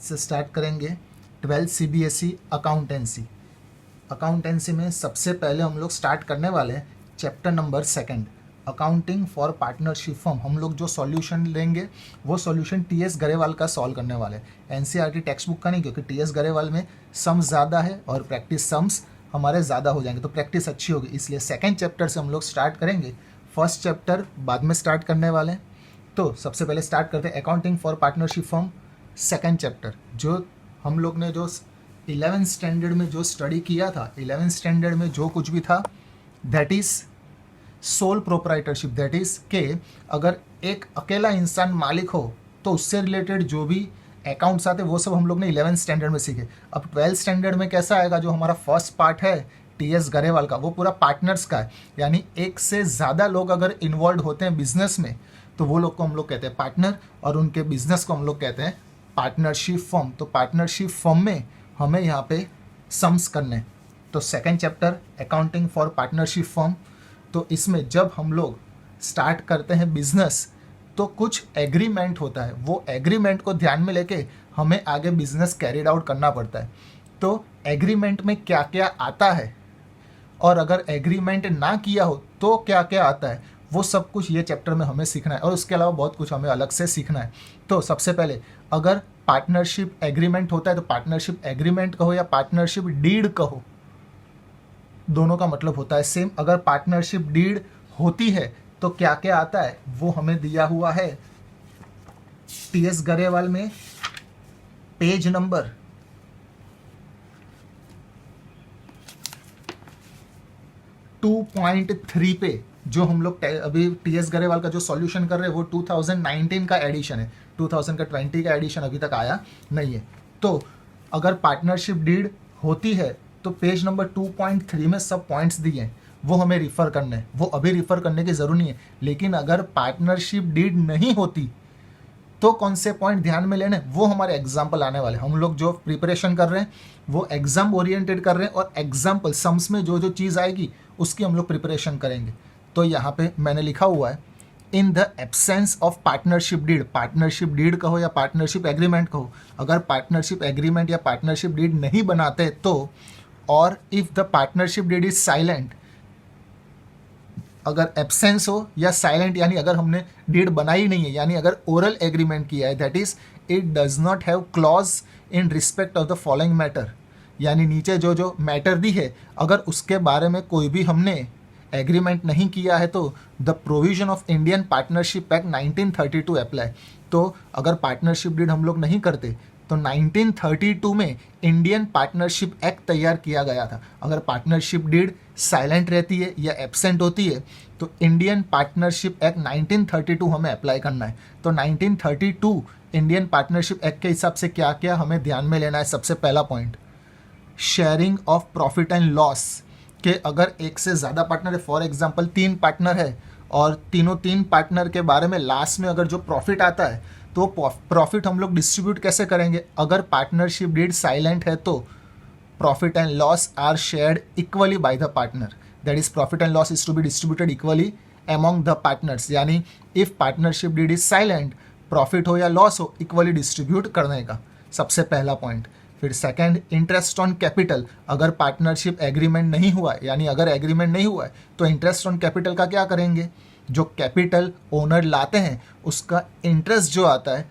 से स्टार्ट करेंगे 12th CBSE accountancy. Accountancy में सबसे पहले हम लोग स्टार्ट करने वाले हैं chapter number 2 accounting for partnership firm. हम लोग जो सॉल्यूशन लेंगे वो सॉल्यूशन TS गरेवाल का सॉल्व करने वाले हैं, NCERT टेक्स्ट बुक का नहीं, क्योंकि TS गरेवाल में सम्स ज़्यादा है और प्रैक्टिस सम्स हमारे ज़्यादा हो जाएंगे तो प्रैक्टिस अच्छी होगी, इसलिए सेकेंड चैप्टर से हम लोग स्टार्ट करेंगे। फर्स्ट चैप्टर बाद में स्टार्ट करने वाले हैं। तो सबसे पहले स्टार्ट करते हैं accounting for partnership firm second chapter. जो हम लोग ने जो 11th स्टैंडर्ड में जो स्टडी किया था, 11th स्टैंडर्ड में जो कुछ भी था that is sole proprietorship, that is के अगर एक अकेला इंसान मालिक हो तो उससे रिलेटेड जो भी अकाउंट्स आते वो सब हम लोग ने 11th स्टैंडर्ड में सीखे। अब 12th स्टैंडर्ड में कैसा आएगा, जो हमारा फर्स्ट पार्ट है TS गरेवाल का वो पूरा पार्टनर्स का है, यानी एक से ज़्यादा लोग अगर इन्वॉल्व होते हैं बिजनेस में तो वो लोग को हम लोग कहते हैं पार्टनर और उनके बिजनेस को हम लोग कहते हैं पार्टनरशिप फर्म। तो पार्टनरशिप फर्म में हमें यहाँ पे सम्स करने, तो second chapter accounting for partnership firm. तो इसमें जब हम लोग स्टार्ट करते हैं बिजनेस तो कुछ एग्रीमेंट होता है, वो एग्रीमेंट को ध्यान में लेके हमें आगे बिजनेस कैरिड आउट करना पड़ता है। तो एग्रीमेंट में क्या क्या आता है और अगर एग्रीमेंट ना किया हो तो क्या क्या आता है, वो सब कुछ ये चैप्टर में हमें सीखना है और उसके अलावा बहुत कुछ हमें अलग से सीखना है। तो सबसे पहले अगर पार्टनरशिप एग्रीमेंट होता है तो पार्टनरशिप एग्रीमेंट कहो या पार्टनरशिप डीड कहो, दोनों का मतलब होता है सेम। अगर पार्टनरशिप डीड होती है तो क्या क्या आता है वो हमें दिया हुआ है TS गरेवाल में पेज नंबर 2.3 पे। जो हम लोग अभी TS गरेवाल का जो सॉल्यूशन कर रहे हैं वो 2019 का एडिशन है, 2020 का एडिशन अभी तक आया नहीं है। तो अगर पार्टनरशिप डीड होती है तो पेज नंबर 2.3 में सब पॉइंट्स दिए हैं वो हमें रिफ़र करने हैं, वो अभी रिफ़र करने की ज़रूरत नहीं है। लेकिन अगर पार्टनरशिप डीड नहीं होती तो कौन से पॉइंट ध्यान में लेने, वो हमारे एग्जाम्पल आने वाले। हम लोग जो प्रिपरेशन कर रहे हैं वो एग्जाम ओरिएंटेड कर रहे हैं और एग्जाम्पल सम्स में जो जो चीज़ आएगी उसकी हम लोग प्रिपरेशन करेंगे। तो यहाँ पे मैंने लिखा हुआ है in the absence of partnership deed, partnership deed कहो या पार्टनरशिप एग्रीमेंट कहो, अगर पार्टनरशिप एग्रीमेंट या पार्टनरशिप डीड नहीं बनाते तो, और if the partnership deed is silent, अगर एब्सेंस हो या साइलेंट यानी अगर हमने डीड बनाई नहीं है, यानी अगर ओरल एग्रीमेंट किया है, that is it does not have clause in respect of the following matter, यानी नीचे जो जो मैटर दी है अगर उसके बारे में कोई भी हमने एग्रीमेंट नहीं किया है तो the provision of Indian partnership act 1932 apply. तो अगर पार्टनरशिप डीड हम लोग नहीं करते तो 1932 में इंडियन पार्टनरशिप एक्ट तैयार किया गया था। अगर पार्टनरशिप डीड साइलेंट रहती है या एब्सेंट होती है तो इंडियन पार्टनरशिप एक्ट 1932 हमें अप्लाई करना है। तो 1932 इंडियन पार्टनरशिप एक्ट के हिसाब से क्या क्या हमें ध्यान में लेना है। सबसे पहला point, sharing of profit and loss, के अगर एक से ज़्यादा पार्टनर है, फॉर एग्जांपल 3 पार्टनर है और तीनों 3 पार्टनर के बारे में लास्ट में अगर जो प्रॉफिट आता है तो प्रॉफिट हम लोग डिस्ट्रीब्यूट कैसे करेंगे। अगर पार्टनरशिप डीड साइलेंट है तो profit and loss are shared equally by the partner, that is profit and loss is to be distributed equally among the partners, यानी if partnership deed is silent, profit हो या loss हो equally distribute करने का, सबसे पहला point. फिर second, interest on capital, अगर पार्टनरशिप एग्रीमेंट नहीं हुआ है, यानी अगर एग्रीमेंट नहीं हुआ है तो इंटरेस्ट ऑन कैपिटल का क्या करेंगे, जो कैपिटल ओनर लाते हैं उसका इंटरेस्ट जो आता है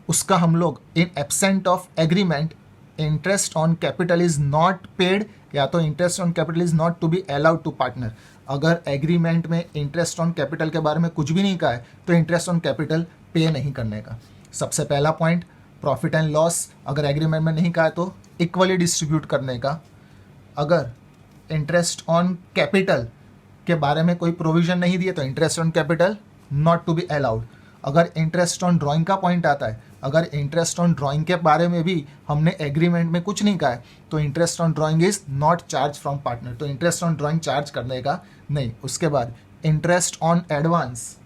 उसका हम लोग in absent of agreement interest on capital is not paid, या तो interest on capital is not to be allowed to partner. अगर एग्रीमेंट में इंटरेस्ट ऑन कैपिटल के बारे में कुछ भी नहीं कहा है तो इंटरेस्ट ऑन कैपिटल पे नहीं करने का, सबसे पहला पॉइंट। प्रॉफिट एंड लॉस अगर एग्रीमेंट में नहीं कहा है तो इक्वली डिस्ट्रीब्यूट करने का। अगर इंटरेस्ट ऑन कैपिटल के बारे में कोई प्रोविजन नहीं दिए तो interest on capital not to be allowed. अगर इंटरेस्ट ऑन ड्राइंग का पॉइंट आता है, अगर इंटरेस्ट ऑन ड्राइंग के बारे में भी हमने एग्रीमेंट में कुछ नहीं कहा है तो interest on drawing is not charge from partner, तो इंटरेस्ट ऑन ड्राइंग चार्ज करने का नहीं। उसके बाद interest on advance,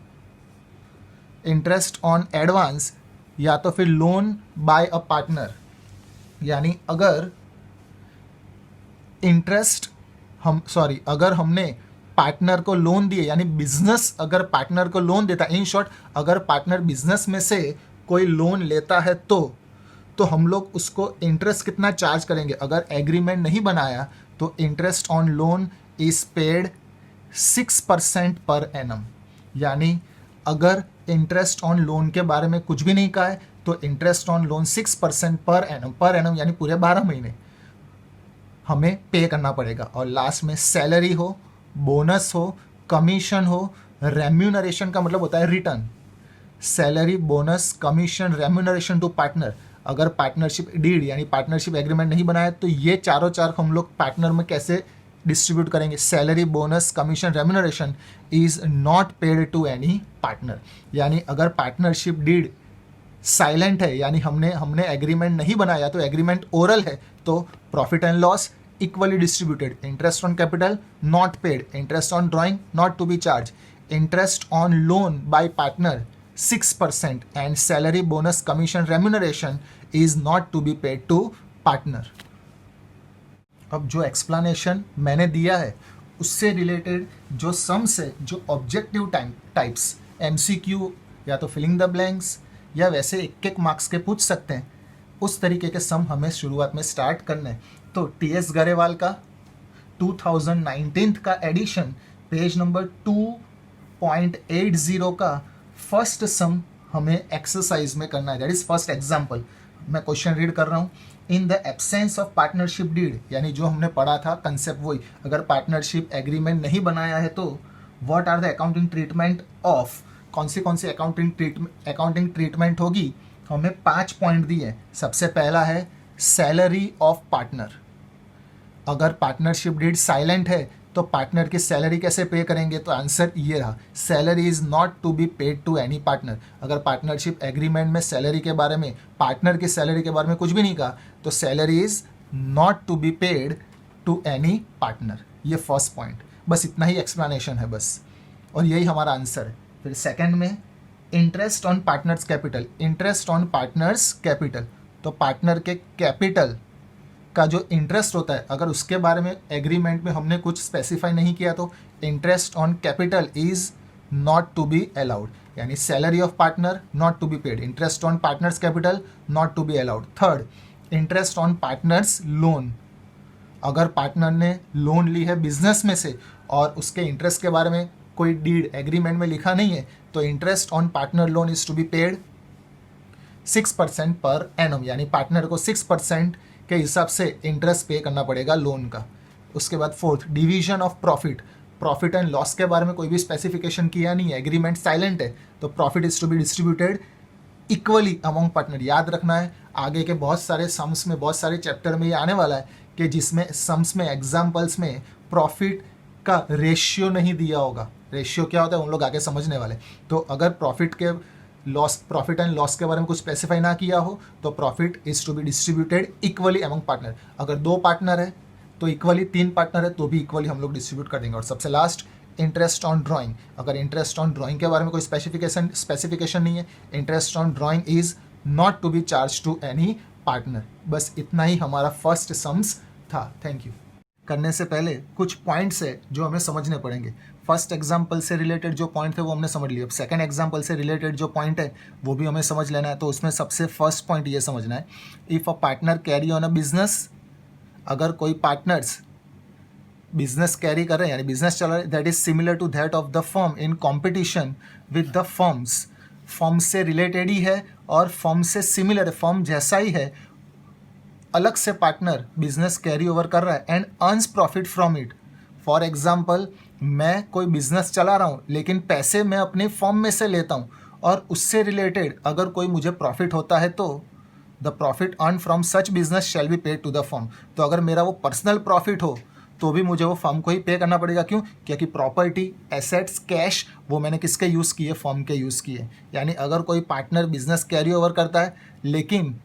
interest on advance या तो फिर लोन बाय अ पार्टनर, यानी अगर इंटरेस्ट अगर हमने पार्टनर को लोन दिए, यानी बिजनेस अगर पार्टनर को लोन देता है, इन शॉर्ट अगर पार्टनर बिजनेस में से कोई लोन लेता है तो तो हम लोग उसको इंटरेस्ट कितना चार्ज करेंगे? अगर एग्रीमेंट नहीं बनाया तो interest on loan is paid 6% per annum. यानी अगर इंटरेस्ट ऑन लोन के बारे में कुछ भी नहीं कहा है तो interest on loan 6% per annum यानी पूरे 12 महीने हमें पे करना पड़ेगा। और लास्ट में सैलरी हो, बोनस हो, कमीशन हो, रेम्यूनरेशन का मतलब होता है return. Salary, bonus, commission, remuneration to partner. अगर पार्टनरशिप डीड यानी पार्टनरशिप एग्रीमेंट नहीं बनाया तो ये चारों चार हम लोग पार्टनर में कैसे डिस्ट्रीब्यूट करेंगे? Salary, bonus, commission, remuneration is not paid to any partner. यानी अगर पार्टनरशिप डीड साइलेंट है यानी हमने एग्रीमेंट नहीं बनाया तो एग्रीमेंट ओरल है तो profit and loss equally distributed. Interest on capital not paid, interest on drawing not to be charge, interest on loan by partner 6% and salary, bonus, commission, remuneration is not to be paid to partner. अब जो explanation मैंने दिया है उससे related जो sums है, जो objective types MCQ या तो फिलिंग द ब्लैंक्स या वैसे एक एक मार्क्स के पूछ सकते हैं, उस तरीके के सम हमें शुरुआत में स्टार्ट करना है। तो टीएस गरेवाल का 2019 का एडिशन पेज नंबर 2.80 का फर्स्ट सम हमें एक्सरसाइज में करना है। That is first example. मैं क्वेश्चन रीड कर रहा हूँ। In the absence of partnership deed, यानी जो हमने पढ़ा था कंसेप्ट वही, अगर पार्टनरशिप एग्रीमेंट नहीं बनाया है तो what are the accounting treatment of, कौन सी अकाउंटिंग ट्रीटमेंट होगी? हमें 5 पॉइंट दिए। सबसे पहला है सैलरी ऑफ पार्टनर। अगर पार्टनरशिप डीड साइलेंट है तो पार्टनर की सैलरी कैसे पे करेंगे? तो आंसर ये रहा, salary is not to be paid to any partner. अगर पार्टनरशिप एग्रीमेंट में सैलरी के बारे में, पार्टनर की सैलरी के बारे में कुछ भी नहीं कहा तो salary is not to be paid to any partner. ये फर्स्ट पॉइंट, बस इतना ही एक्सप्लेनेशन है बस, और यही हमारा आंसर है। फिर सेकंड में interest on partners capital. Interest on partners capital, तो पार्टनर के कैपिटल का जो इंटरेस्ट होता है अगर उसके बारे में एग्रीमेंट में हमने कुछ स्पेसिफाई नहीं किया तो interest on capital is not to be allowed. यानी salary of partner not to be paid, interest on partners capital not to be allowed. Third, interest on partners loan. अगर पार्टनर ने loan ली है business में से और उसके interest के बारे में कोई डीड एग्रीमेंट में लिखा नहीं है तो interest on partner loan is to be paid 6% per annum. यानी पार्टनर को 6% के हिसाब से इंटरेस्ट पे करना पड़ेगा लोन का। उसके बाद fourth, division of profit. Profit and loss के बारे में कोई भी स्पेसिफिकेशन किया नहीं है, एग्रीमेंट साइलेंट है तो profit is to be distributed equally among partner. याद रखना है आगे के बहुत सारे सम्स में, बहुत सारे चैप्टर में ये आने वाला है कि जिसमें सम्स में, एग्जाम्पल्स में प्रॉफिट का रेशियो नहीं दिया होगा। रेशियो क्या होता है उन लोग आगे समझने वाले। तो अगर प्रॉफिट एंड लॉस के बारे में कुछ स्पेसिफाई ना किया हो तो profit is to be distributed equally among partner. अगर 2 पार्टनर है तो इक्वली, 3 पार्टनर है तो भी इक्वली हम लोग डिस्ट्रीब्यूट कर देंगे। और सबसे लास्ट, इंटरेस्ट ऑन ड्राइंग। अगर इंटरेस्ट ऑन ड्राइंग के बारे में कोई स्पेसिफिकेशन नहीं है, interest on drawing is not to be charge to any partner. बस इतना ही हमारा फर्स्ट सम्स था। Thank you. करने से पहले कुछ पॉइंट्स है जो हमें समझने पड़ेंगे। फर्स्ट एग्जाम्पल से रिलेटेड जो पॉइंट थे वो हमने समझ लिया। अब सेकंड एग्जाम्पल से रिलेटेड जो पॉइंट है वो भी हमें समझ लेना है। तो उसमें सबसे फर्स्ट पॉइंट ये समझना है, if a partner carry on a business, अगर कोई पार्टनर्स बिजनेस कैरी कर रहे हैं यानी बिजनेस चला रहे हैं, that is similar to that of the firm in competition with the firms. Firm से रिलेटेड ही है और फर्म से सिमिलर है, फर्म जैसा ही है, अलग से पार्टनर बिजनेस कैरी ओवर कर रहा है and earns profit from it. For example, मैं कोई बिजनेस चला रहा हूँ लेकिन पैसे मैं अपनी फर्म में से लेता हूँ और उससे रिलेटेड अगर कोई मुझे प्रॉफिट होता है तो the profit earn from such business shall be paid to the firm. तो अगर मेरा वो पर्सनल प्रॉफिट हो तो भी मुझे वो फर्म को ही पे करना पड़ेगा। क्यों? क्योंकि प्रॉपर्टी, एसेट्स, कैश वो मैंने किसके यूज़ किए? फर्म के यूज़ किए। यानी अगर कोई पार्टनर बिजनेस कैरी ओवर करता है लेकिन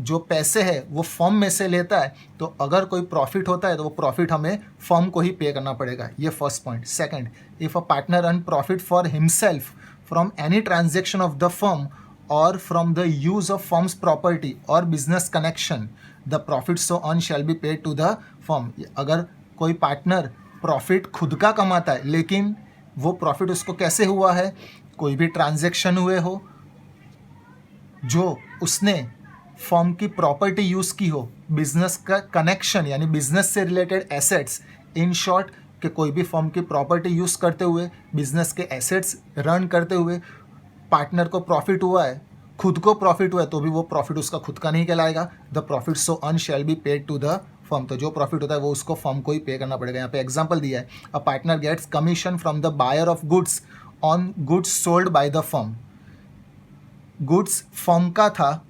जो पैसे है वो फर्म में से लेता है तो अगर कोई प्रॉफिट होता है तो वो प्रॉफिट हमें फर्म को ही पे करना पड़ेगा। ये first point. Second, if a partner earn profit for himself from any transaction of the firm और from the use of firms property और business connection, the profit so earn shall be paid to the firm. अगर कोई partner profit खुद का कमाता है लेकिन वो प्रॉफिट उसको कैसे हुआ है? कोई भी ट्रांजेक्शन हुए हो जो उसने फर्म की प्रॉपर्टी यूज़ की हो, बिजनेस का कनेक्शन यानी बिजनेस से रिलेटेड एसेट्स, इन शॉर्ट कि कोई भी फर्म की प्रॉपर्टी यूज़ करते हुए, बिजनेस के एसेट्स रन करते हुए पार्टनर को प्रॉफिट हुआ है, खुद को प्रॉफिट हुआ है, तो भी वो प्रॉफिट उसका खुद का नहीं कहलाएगा. The profit so earn shall be paid to the firm. तो जो प्रॉफिट होता है वो उसको फर्म को ही पे करना पड़ेगा. यहाँ पे एग्जांपल दिया है, a partner gets commission from the buyer of goods on goods sold by the firm. Goods firm का था,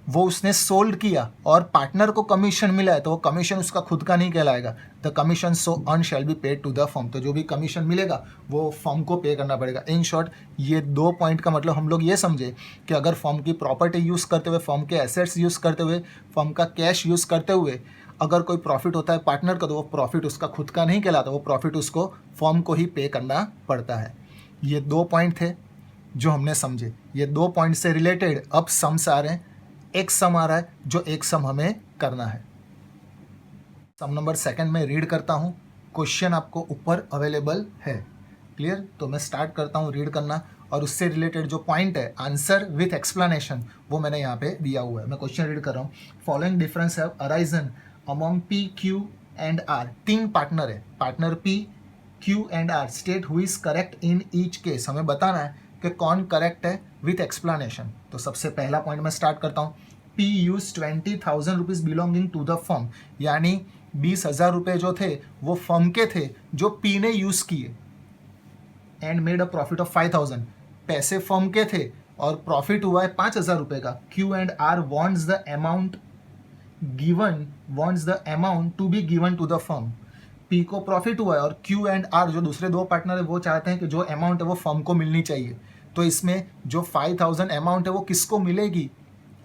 वो उसने सोल्ड किया और पार्टनर को कमीशन मिला है, तो वो कमीशन उसका खुद का नहीं कहलाएगा. The commission so earn shall be paid to the firm. तो जो भी कमीशन मिलेगा वो फर्म को पे करना पड़ेगा. इन शॉर्ट ये 2 पॉइंट का मतलब हम लोग ये समझे कि अगर फर्म की प्रॉपर्टी यूज़ करते हुए, फर्म के एसेट्स यूज़ करते हुए, फर्म का कैश यूज़ करते हुए अगर कोई प्रॉफिट होता है पार्टनर का, तो वो प्रॉफिट उसका खुद का नहीं कहलाता, वो प्रॉफिट उसको फर्म को ही पे करना पड़ता है. ये 2 पॉइंट थे जो हमने समझे. ये 2 पॉइंट से रिलेटेड अब सम्स आ रहे हैं. एक सम आ रहा है जो एक सम हमें करना है. सम नंबर 2 में रीड करता हूँ. क्वेश्चन आपको ऊपर अवेलेबल है. क्लियर? तो मैं स्टार्ट करता हूँ रीड करना और उससे रिलेटेड जो पॉइंट है, आंसर विथ एक्सप्लेनेशन, वो मैंने यहाँ पे दिया हुआ है. मैं क्वेश्चन रीड कर रहा हूँ. Following difference have arisen among P, Q and R. 3 partner है, partner P, Q and R. State who is correct in each case. हमें बताना है कि कौन करेक्ट है विथ एक्सप्लेनेशन. तो सबसे पहला पॉइंट मैं स्टार्ट करता हूँ. P use 20,000 rupees belonging to the firm. यानी 20,000 रुपये जो थे वो फर्म के थे जो पी ने यूज़ किए. And made a profit of 5,000. पैसे फर्म के थे और प्रॉफिट हुआ है 5,000 रुपये का. Q and R wants the amount to be given to the firm. P को प्रॉफिट हुआ है और क्यू एंड आर जो दूसरे 2 पार्टनर है वो चाहते हैं कि जो अमाउंट है वो फर्म को मिलनी चाहिए. तो इसमें जो 5,000 अमाउंट है वो किसको मिलेगी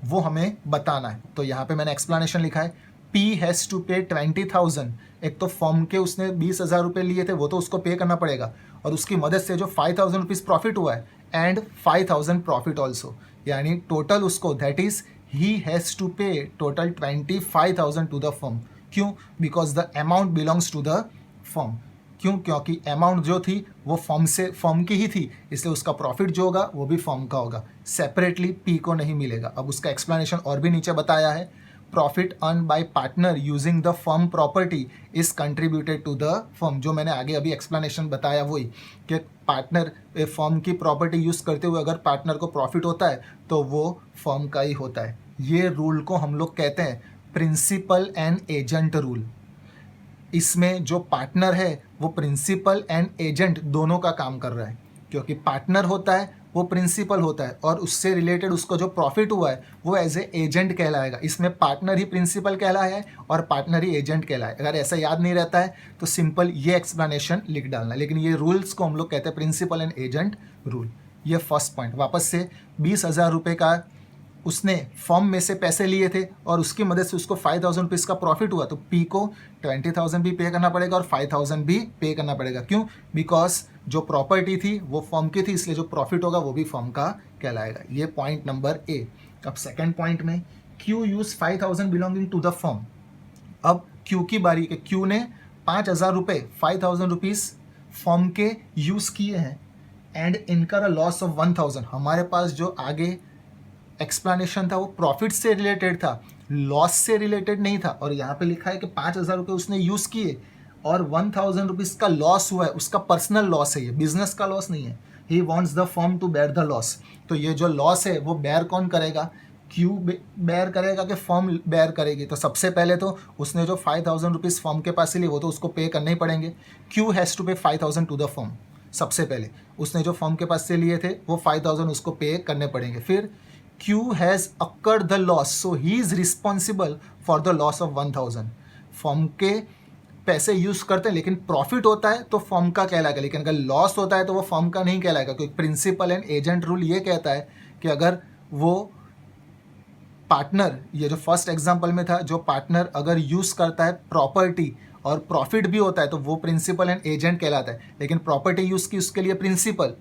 वो हमें बताना है. तो यहाँ पे मैंने एक्सप्लेनेशन लिखा है. P हैज़ टू पे 20,000. एक तो फर्म के उसने 20,000 रुपये लिए थे, वो तो उसको पे करना पड़ेगा, और उसकी मदद से जो 5,000 रुपीज़ प्रॉफिट हुआ है एंड 5,000 प्रॉफिट ऑल्सो, यानी टोटल उसको, that is he has to pay total 25,000 to the firm. क्यों? Because the amount belongs to the firm. क्यों? क्योंकि अमाउंट जो थी वो फर्म की ही थी, इसलिए उसका प्रॉफिट जो होगा वो भी फर्म का होगा, सेपरेटली पी को नहीं मिलेगा. अब उसका एक्सप्लेनेशन और भी नीचे बताया है. Profit earn by partner using the firm property is contributed to the firm. जो मैंने आगे अभी एक्सप्लेनेशन बताया वही कि पार्टनर फर्म की प्रॉपर्टी यूज़ करते हुए अगर पार्टनर को प्रॉफिट होता है तो वो फर्म का ही होता है. ये रूल को हम लोग कहते हैं प्रिंसिपल एंड एजेंट रूल. इसमें जो पार्टनर है वो प्रिंसिपल एंड एजेंट दोनों का काम कर रहा है, क्योंकि पार्टनर होता है वो प्रिंसिपल होता है और उससे रिलेटेड उसको जो प्रॉफिट हुआ है वो एज ए एजेंट कहलाएगा. इसमें पार्टनर ही प्रिंसिपल कहलाया है और पार्टनर ही एजेंट कहलाए. अगर ऐसा याद नहीं रहता है तो सिंपल ये एक्सप्लेनेशन लिख डालना. लेकिन ये रूल्स को हम लोग कहते हैं प्रिंसिपल एंड एजेंट रूल. ये फर्स्ट पॉइंट. वापस से 20,000 रुपये का उसने फर्म में से पैसे लिए थे और उसकी मदद से उसको 5,000 रुपीज़ का प्रॉफिट हुआ, तो पी को 20,000 भी पे करना पड़ेगा और 5,000 भी पे करना पड़ेगा. क्यों? बिकॉज जो प्रॉपर्टी थी वो फर्म की थी, इसलिए जो प्रॉफिट होगा वो भी फर्म का कहलाएगा. ये पॉइंट नंबर ए. अब सेकेंड पॉइंट में, Q use 5,000 belonging to the firm. अब क्यू की बारी के. क्यू ने 5,000 रुपये, 5,000 रुपीज़ फर्म के यूज़ किए हैं एंड इनकर अ लॉस ऑफ 1,000. हमारे पास जो आगे एक्सप्लेनेशन था वो प्रॉफिट से रिलेटेड था, लॉस से रिलेटेड नहीं था. और यहाँ पे लिखा है कि 5,000 रुपये उसने यूज़ किए और 1,000 रुपीज़ का लॉस हुआ है. उसका पर्सनल लॉस है, ये बिजनेस का लॉस नहीं है. He wants the firm to bear the loss. तो ये जो लॉस है वो बेयर कौन करेगा? क्यू बेयर करेगा कि फर्म बेयर करेगी? तो सबसे पहले तो उसने जो 5,000 रुपीज़ फर्म के पास से लिए वो तो उसको पे करने ही पड़ेंगे. क्यू हैज़ टू पे 5,000 टू द फर्म. सबसे पहले उसने जो फर्म के पास से लिए थे वो 5,000 उसको पे करने पड़ेंगे. फिर Q has occurred the loss, so he is responsible for the loss of 1,000. Firm के पैसे यूज़ करते हैं लेकिन प्रॉफिट होता है तो फर्म का कहलाएगा, लेकिन अगर लॉस होता है तो वो फर्म का नहीं कहलाएगा, क्योंकि प्रिंसिपल एंड एजेंट रूल ये कहता है कि अगर वो पार्टनर, ये जो फर्स्ट एग्जांपल में था, जो पार्टनर अगर यूज़ करता है प्रॉपर्टी और प्रॉफिट भी होता है तो वो प्रिंसिपल एंड एजेंट कहलाता है. लेकिन प्रॉपर्टी यूज़ की उसके लिए प्रिंसिपल,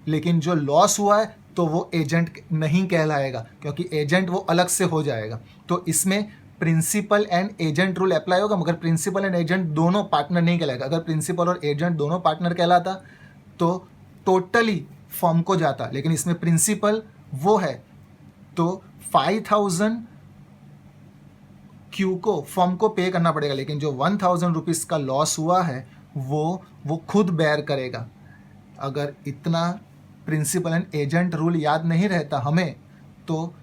लेकिन जो लॉस हुआ है तो वो एजेंट नहीं कहलाएगा, क्योंकि एजेंट वो अलग से हो जाएगा. तो इसमें principal and agent rule apply होगा, मगर प्रिंसिपल एंड एजेंट दोनों पार्टनर नहीं कहलाएगा. अगर प्रिंसिपल और एजेंट दोनों पार्टनर कहलाता तो टोटली फर्म को जाता, लेकिन इसमें प्रिंसिपल वो है तो 5,000 क्यू को, फर्म को पे करना पड़ेगा, लेकिन जो 1000 रुपीज़ का लॉस हुआ है वो खुद बेयर करेगा। अगर इतना प्रिंसिपल एंड एजेंट रूल याद नहीं रहता हमें, तो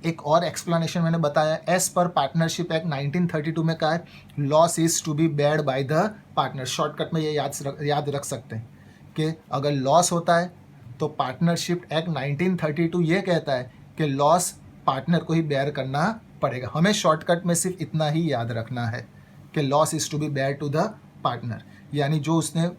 एक और एक्सप्लेनेशन मैंने बताया, एज पर पार्टनरशिप एक्ट 1932 में कहा है loss is to be beared by the partner. Shortcut में ये याद रख सकते हैं कि अगर लॉस होता है तो पार्टनरशिप एक्ट 1932 ये कहता है कि लॉस पार्टनर को ही बेयर करना पड़ेगा। हमें शॉर्टकट में सिर्फ इतना ही याद रखना है कि loss is to be bear to the partner, यानी जो उसने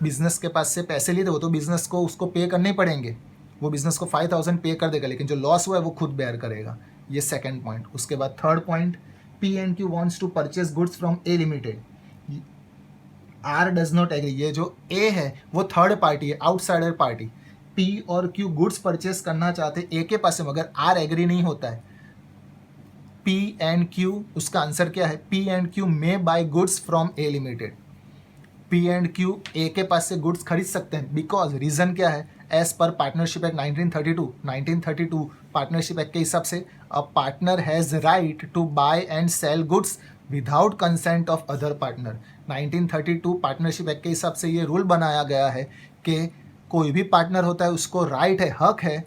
बिजनेस के पास से पैसे लिए थे वो तो बिजनेस को उसको पे करने ही पड़ेंगे, वो बिजनेस को 5000 पे कर देगा, लेकिन जो लॉस हुआ है वो खुद बेयर करेगा। ये सेकंड पॉइंट। उसके बाद third point, P&Q wants to purchase goods from A limited, R does not agree. ये जो A है वो थर्ड पार्टी है, आउटसाइडर पार्टी। P और Q गुड्स परचेज करना चाहते A के पास से, मगर R एग्री नहीं होता है। P&Q, उसका आंसर क्या है, P&Q may buy goods from A limited. P&Q A के पास से गुड्स खरीद सकते हैं, बिकॉज रीजन क्या है, as per partnership act 1932 partnership act के हिसाब से a partner has right to buy and sell goods without consent of other partner. 1932 partnership act के हिसाब से ये रूल बनाया गया है कि कोई भी पार्टनर होता है उसको राइट है, हक है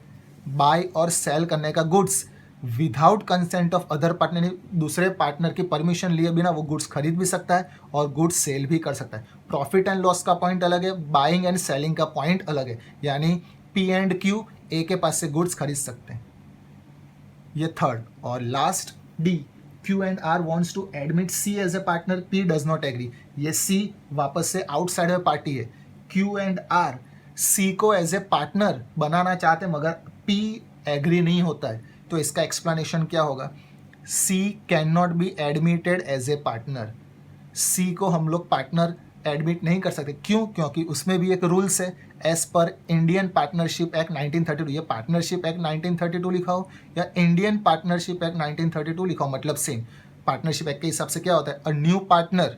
बाय और सेल करने का goods without consent of other partner. दूसरे पार्टनर की परमिशन लिए बिना वो गुड्स खरीद भी सकता है और गुड्स सेल भी कर सकता है। प्रॉफिट एंड लॉस का पॉइंट अलग है, बाइंग एंड सेलिंग का पॉइंट अलग है, यानी P&Q A के पास से गुड्स खरीद सकते हैं। ये थर्ड। और last D, Q&R wants to admit C as a partner, P does not agree। ये C वापस से आउटसाइडर पार्टी है। Q&R C को एज ए पार्टनर बनाना चाहते हैं, मगर P एग्री नहीं होता है। तो इसका एक्सप्लेनेशन क्या होगा, C can not be admitted as a partner. C को हम लोग पार्टनर एडमिट नहीं कर सकते। क्यों? क्योंकि उसमें भी एक रूल्स है, as per Indian partnership act 1932। ये पार्टनरशिप एक्ट 1932 लिखा हो या इंडियन पार्टनरशिप एक्ट 1932 लिखा हो, मतलब सेम। पार्टनरशिप एक्ट के हिसाब से क्या होता है, a new partner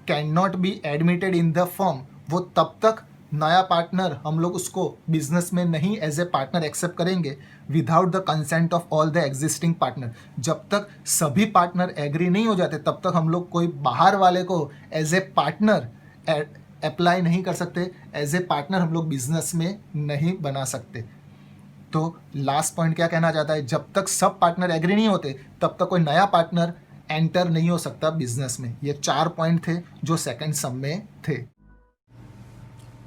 can not be admitted in the firm. वो तब तक नया पार्टनर हम लोग उसको बिजनेस में नहीं एज ए पार्टनर एक्सेप्ट करेंगे without the consent of all the existing partner. जब तक सभी पार्टनर एग्री नहीं हो जाते तब तक हम लोग कोई बाहर वाले को एज ए पार्टनर अप्लाई नहीं कर सकते, एज ए पार्टनर हम लोग बिजनेस में नहीं बना सकते। तो लास्ट पॉइंट क्या कहना चाहता है, जब तक सब पार्टनर एग्री नहीं होते तब तक कोई नया पार्टनर एंटर नहीं हो सकता बिजनेस में। ये 4 पॉइंट थे जो सेकंड सम में थे।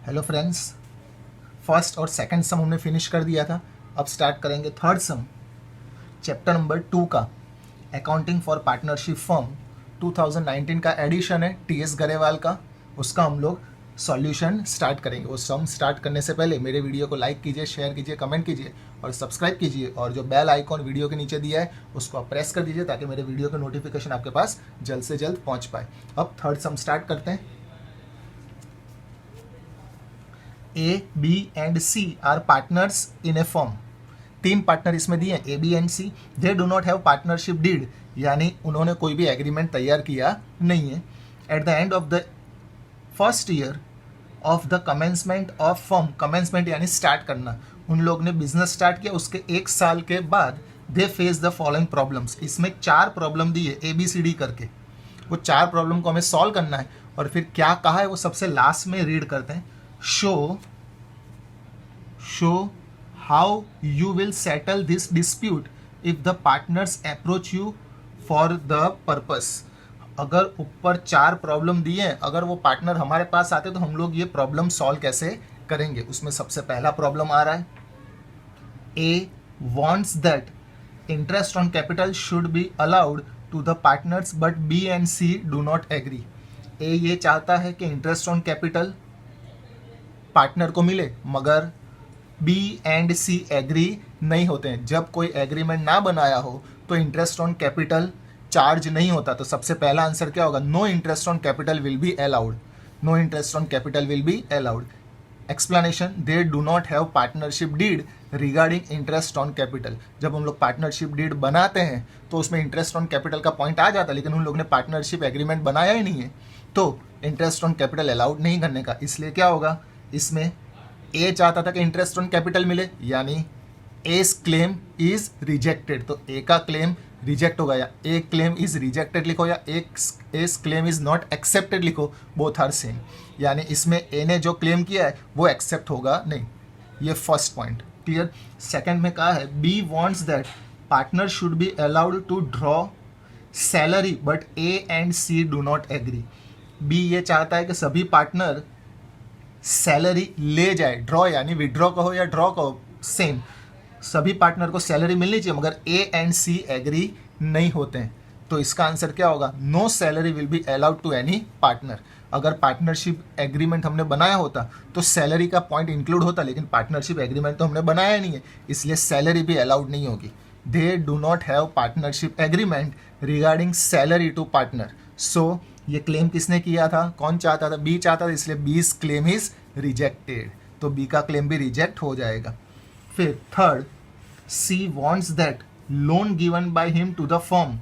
हेलो फ्रेंड्स, फर्स्ट और सेकंड सम हमने फिनिश कर दिया था। अब स्टार्ट करेंगे थर्ड सम, चैप्टर नंबर 2 का, अकाउंटिंग फॉर पार्टनरशिप फर्म। 2019 का एडिशन है TS गरेवाल का, उसका हम लोग सॉल्यूशन स्टार्ट करेंगे। वो सम स्टार्ट करने से पहले मेरे वीडियो को लाइक कीजिए, शेयर कीजिए, कमेंट कीजिए और सब्सक्राइब कीजिए, और जो बेल आइकॉन वीडियो के नीचे दिया है उसको आप प्रेस कर दीजिए ताकि मेरे वीडियो का नोटिफिकेशन आपके पास जल्द से जल्द पहुंच पाए। अब थर्ड सम स्टार्ट करते हैं। A, B and C are partners in a firm। 3 partner इसमें दिए हैं, A, B and C। They do not have partnership deed, यानी उन्होंने कोई भी एग्रीमेंट तैयार किया नहीं है। At the end of the first year of the commencement of firm, commencement यानी स्टार्ट करना, उन लोग ने बिजनेस स्टार्ट किया, उसके 1 साल के बाद they face the following problems। इसमें 4 प्रॉब्लम दी है ABCD करके, वो 4 प्रॉब्लम को हमें सॉल्व करना है। और फिर क्या कहा है वो सबसे लास्ट में रीड करते हैं। show how you will settle this dispute if the partners approach you for the purpose। अगर ऊपर 4 प्रॉब्लम दिए हैं, अगर वो पार्टनर हमारे पास आते तो हम लोग ये प्रॉब्लम सॉल्व कैसे करेंगे। उसमें सबसे पहला प्रॉब्लम आ रहा है, A wants that interest on capital should be allowed to the partners but B and C do not agree। A ये चाहता है कि इंटरेस्ट ऑन कैपिटल पार्टनर को मिले, मगर B एंड C एग्री नहीं होते हैं। जब कोई एग्रीमेंट ना बनाया हो तो इंटरेस्ट ऑन कैपिटल चार्ज नहीं होता। तो सबसे पहला आंसर क्या होगा, no interest on capital will be allowed. No interest on capital will be allowed. Explanation, they do not have partnership deed regarding interest on capital. जब हम लोग पार्टनरशिप डीड बनाते हैं तो उसमें इंटरेस्ट ऑन कैपिटल का पॉइंट आ जाता है, लेकिन उन लोगों ने पार्टनरशिप एग्रीमेंट बनाया ही नहीं है, तो इंटरेस्ट ऑन कैपिटल अलाउड नहीं करने का। इसलिए क्या होगा, इसमें ए चाहता था कि इंटरेस्ट ऑन कैपिटल मिले, यानी एस क्लेम इज रिजेक्टेड, तो ए का क्लेम रिजेक्ट होगा, या ए क्लेम इज रिजेक्टेड लिखो या ए क्लेम इज नॉट एक्सेप्टेड लिखो, बोथ आर सेम। यानी इसमें ए ने जो क्लेम किया है वो एक्सेप्ट होगा नहीं। ये फर्स्ट पॉइंट क्लियर। सेकंड में कहा है B wants that partner should be allowed to draw salary but A and C do not agree. B ये चाहता है कि सभी पार्टनर सैलरी ले जाए, ड्रॉ यानी विड्रॉ कहो या ड्रॉ कहो सेम, सभी पार्टनर को सैलरी मिलनी चाहिए, मगर ए एंड सी एग्री नहीं होते हैं। तो इसका आंसर क्या होगा, no salary will be allowed to any partner. अगर पार्टनरशिप एग्रीमेंट हमने बनाया होता तो सैलरी का पॉइंट इंक्लूड होता, लेकिन पार्टनरशिप एग्रीमेंट तो हमने बनाया नहीं है, इसलिए सैलरी भी अलाउड नहीं होगी। They do not have partnership agreement regarding salary to partner. So ये क्लेम किसने किया था, कौन चाहता था, बी चाहता था, इसलिए बी's क्लेम इज रिजेक्टेड, तो बी का क्लेम भी रिजेक्ट हो जाएगा। फिर third, C wants that loan given by him to the firm.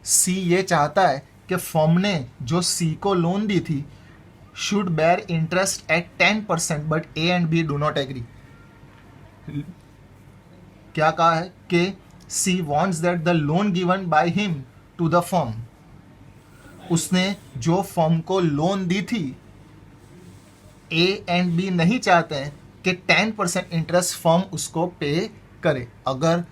C ये चाहता है कि फर्म ने जो सी को लोन दी थी should bear interest at 10%, but A and B do not agree. क्या कहा है कि C wants that the loan given by him to the firm, उसने जो फर्म को लोन दी थी, ए एंड बी नहीं चाहते हैं कि 10% इंटरेस्ट फर्म उसको पे करे। अगर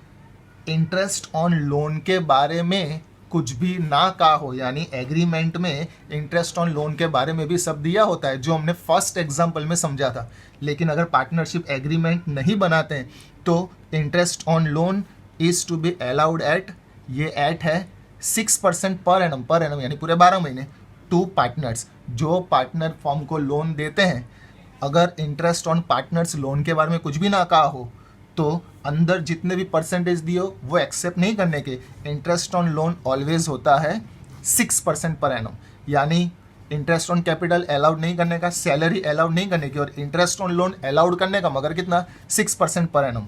इंटरेस्ट ऑन लोन के बारे में कुछ भी ना कहा हो, यानी एग्रीमेंट में इंटरेस्ट ऑन लोन के बारे में भी सब दिया होता है जो हमने फर्स्ट एग्जांपल में समझा था, लेकिन अगर पार्टनरशिप एग्रीमेंट नहीं बनाते हैं तो interest on loan is to be allowed at, ये एट है 6% पर एनम यानी पूरे 12 महीने टू पार्टनर्स। जो पार्टनर फर्म को लोन देते हैं, अगर इंटरेस्ट ऑन पार्टनर्स लोन के बारे में कुछ भी ना कहा हो तो अंदर जितने भी परसेंटेज दिए हो वो एक्सेप्ट नहीं करने के। इंटरेस्ट ऑन लोन ऑलवेज होता है 6% पर एनम, यानी इंटरेस्ट ऑन कैपिटल अलाउड नहीं करने का, सैलरी अलाउड नहीं करने की, और इंटरेस्ट ऑन लोन अलाउड करने का, मगर कितना, 6% per annum.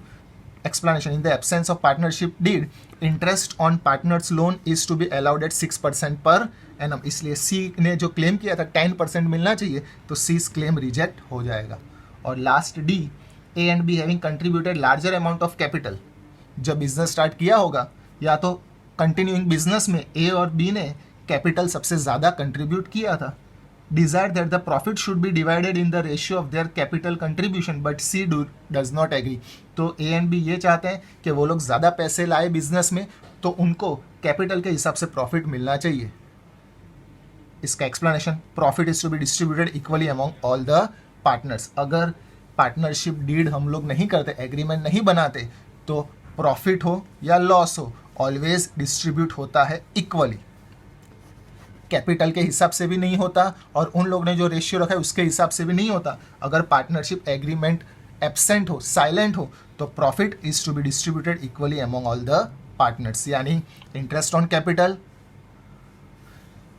Explanation: in the absence of partnership deed, interest on partners loan is to be allowed at 6% per annum। इसलिए C ने जो क्लेम किया था 10% मिलना चाहिए, तो C's क्लेम रिजेक्ट हो जाएगा। और last D, A and B having contributed larger amount of capital. जब बिजनेस स्टार्ट किया होगा या तो कंटिन्यूइंग बिजनेस में A और B ने कैपिटल सबसे ज़्यादा कंट्रीब्यूट किया था। Desire that the profit should be divided in the ratio of their capital contribution, but C does not agree। तो A एंड B ये चाहते हैं कि वो लोग ज़्यादा पैसे लाए बिजनेस में तो उनको कैपिटल के हिसाब से प्रॉफिट मिलना चाहिए। इसका explanation, profit is to be distributed equally among all the partners. अगर पार्टनरशिप डीड हम लोग नहीं करते, एग्रीमेंट नहीं बनाते, तो प्रॉफिट हो या लॉस हो ऑलवेज डिस्ट्रीब्यूट होता है इक्वली। कैपिटल के हिसाब से भी नहीं होता और उन लोगों ने जो रेशियो रखा है उसके हिसाब से भी नहीं होता। अगर पार्टनरशिप एग्रीमेंट एब्सेंट हो, साइलेंट हो, तो profit is to be distributed equally among all the partners. यानी इंटरेस्ट ऑन कैपिटल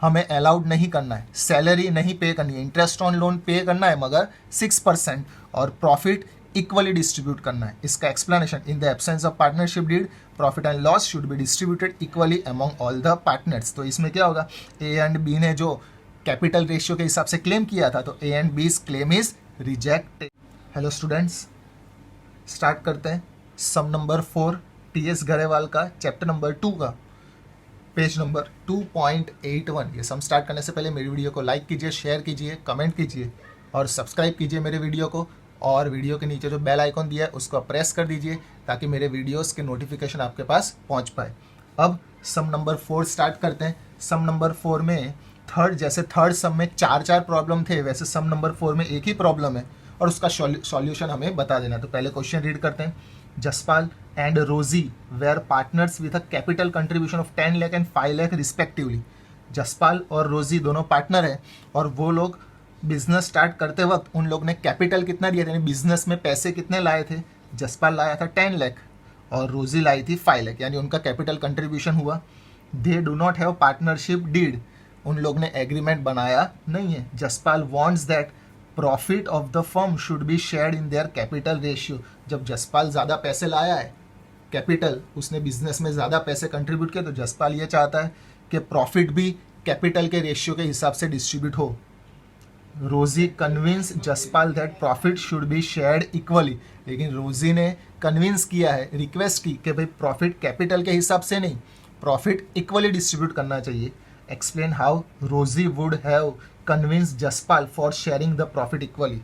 हमें अलाउड नहीं करना है, सैलरी नहीं पे करनी है, इंटरेस्ट ऑन लोन पे करना है मगर 6%, और प्रॉफिट इक्वली डिस्ट्रीब्यूट करना है। इसका explanation, in the absence of partnership deed profit and loss should be distributed equally among all the partners. तो इसमें क्या होगा, ए एंड बी ने जो कैपिटल रेशियो के हिसाब से क्लेम किया था तो ए एंड बीज claim is rejected. Hello students, start करते हैं सम नंबर 4 टीएस गरेवाल का चैप्टर नंबर 2 का पेज नंबर 2.81। ये सम स्टार्ट करने से पहले मेरी वीडियो को लाइक कीजिए, शेयर कीजिए, कमेंट कीजिए और सब्सक्राइब कीजिए मेरे वीडियो को, और वीडियो के नीचे जो बेल आइकॉन दिया है उसको प्रेस कर दीजिए ताकि मेरे वीडियोस के नोटिफिकेशन आपके पास पहुंच पाए। अब सम नंबर 4 स्टार्ट करते हैं। सम नंबर 4 में जैसे थर्ड सम में 4 प्रॉब्लम थे, वैसे सम नंबर 4 में एक ही प्रॉब्लम है और उसका सॉल्यूशन हमें बता देना। तो पहले क्वेश्चन रीड करते हैं। Jaspal and Rosie were partners with a capital contribution of 10 lakh and 5 lakh respectively. Jaspal और रोजी दोनों पार्टनर हैं और वो लोग बिजनेस स्टार्ट करते वक्त उन लोग ने कैपिटल कितना दिया था, यानी बिजनेस में पैसे कितने लाए थे। जसपाल लाया था 10 लाख और रोजी लाई थी 5 लाख, यानी उनका कैपिटल कंट्रीब्यूशन हुआ। They do not have partnership deed, उन लोग ने एग्रीमेंट बनाया नहीं है। Jaspal wants that profit of the firm should be shared in their capital ratio. जब जसपाल ज़्यादा पैसे लाया है, कैपिटल उसने बिजनेस में ज़्यादा पैसे कंट्रीब्यूट किए, तो जसपाल ये चाहता है कि प्रॉफिट भी कैपिटल के रेशियो के हिसाब से डिस्ट्रीब्यूट हो। रोजी convince Jaspal that profit should be shared equally, लेकिन रोजी ने कन्विंस किया है, रिक्वेस्ट की कि भाई प्रॉफिट कैपिटल के हिसाब से नहीं, प्रॉफिट इक्वली डिस्ट्रीब्यूट करना चाहिए. एक्सप्लेन हाउ रोजी would have convince Jaspal for sharing the profit equally.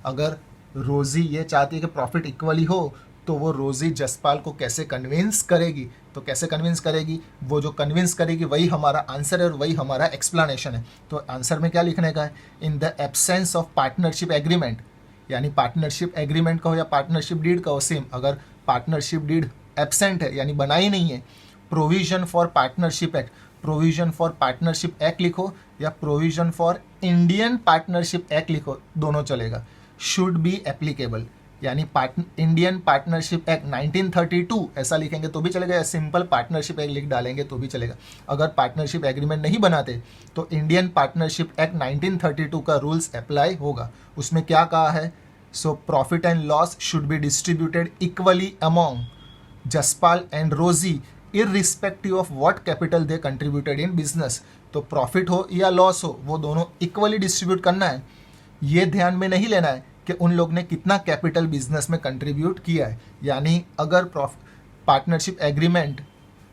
अगर रोजी ये चाहती है कि प्रॉफिट इक्वली हो तो वो रोजी जसपाल को कैसे कन्विंस करेगी. तो कैसे कन्विंस करेगी, वो जो कन्विंस करेगी वही हमारा आंसर है और वही हमारा एक्सप्लेनेशन है. तो आंसर में क्या लिखने का है, in the absence of partnership agreement, यानी पार्टनरशिप एग्रीमेंट का हो या पार्टनरशिप डीड का हो सेम. अगर पार्टनरशिप डीड एब्सेंट है यानी बनाई नहीं है, provision for partnership act, provision for partnership act लिखो या provision for Indian partnership act लिखो, दोनों चलेगा. शुड बी एप्लीकेबल यानी इंडियन पार्टनरशिप एक्ट 1932 ऐसा लिखेंगे तो भी चलेगा, या सिंपल पार्टनरशिप एक्ट लिख डालेंगे तो भी चलेगा. अगर पार्टनरशिप एग्रीमेंट नहीं बनाते तो इंडियन पार्टनरशिप एक्ट 1932 का रूल्स अप्लाई होगा. उसमें क्या कहा है, so profit and loss should be distributed equally among Jaspal and Rosie irrespective of what capital they contributed in business. तो प्रॉफिट हो या लॉस हो वो दोनों इक्वली डिस्ट्रीब्यूट करना है. ये ध्यान में नहीं लेना है कि उन लोग ने कितना कैपिटल बिजनेस में कंट्रीब्यूट किया है. यानी अगर पार्टनरशिप एग्रीमेंट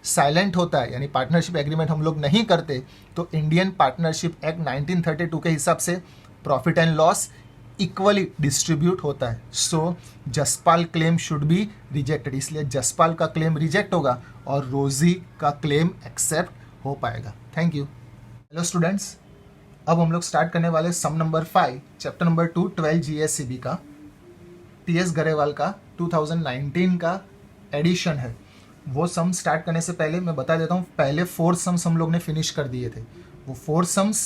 साइलेंट होता है यानी पार्टनरशिप एग्रीमेंट हम लोग नहीं करते तो इंडियन पार्टनरशिप एक्ट 1932 के हिसाब से profit and loss equally distribute होता है. So Jaspal claim should be rejected, इसलिए जसपाल का क्लेम रिजेक्ट होगा और रोजी का क्लेम एक्सेप्ट हो पाएगा. Thank you. हेलो स्टूडेंट्स, अब हम लोग स्टार्ट करने वाले सम नंबर 5 चैप्टर नंबर 2 12 GSCB का. TS गरेवाल का 2019 का एडिशन है. वो सम स्टार्ट करने से पहले मैं बता देता हूँ, पहले 4 सम्स हम लोग ने फिनिश कर दिए थे. वो 4 सम्स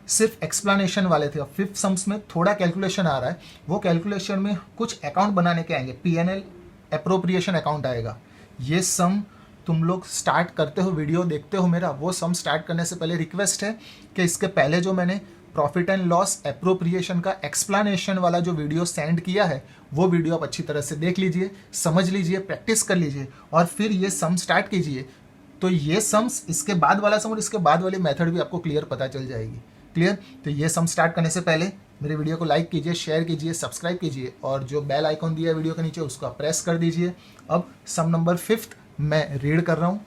सिर्फ एक्सप्लेनेशन वाले थे. अब 5th सम्स में थोड़ा कैलकुलेशन आ रहा है. वो कैलकुलेशन में कुछ अकाउंट बनाने के आएंगे, P&L अप्रोप्रिएशन अकाउंट आएगा. ये सम तुम लोग स्टार्ट करते हो, वीडियो देखते हो मेरा, वो सम स्टार्ट करने से पहले रिक्वेस्ट है कि इसके पहले जो मैंने प्रॉफिट एंड लॉस अप्रोप्रिएशन का एक्सप्लेनेशन वाला जो वीडियो सेंड किया है वो वीडियो आप अच्छी तरह से देख लीजिए, समझ लीजिए, प्रैक्टिस कर लीजिए और फिर ये सम स्टार्ट कीजिए. तो ये सम्स, इसके बाद वाला सम और इसके बाद वाली मेथड भी आपको क्लियर पता चल जाएगी. क्लियर. तो ये सम स्टार्ट करने से पहले मेरे वीडियो को लाइक कीजिए, शेयर कीजिए, सब्सक्राइब कीजिए और जो बेल आइकॉन दिया है वीडियो के नीचे उसको आप प्रेस कर दीजिए. अब सम नंबर 5 मैं रीड कर रहा हूँ.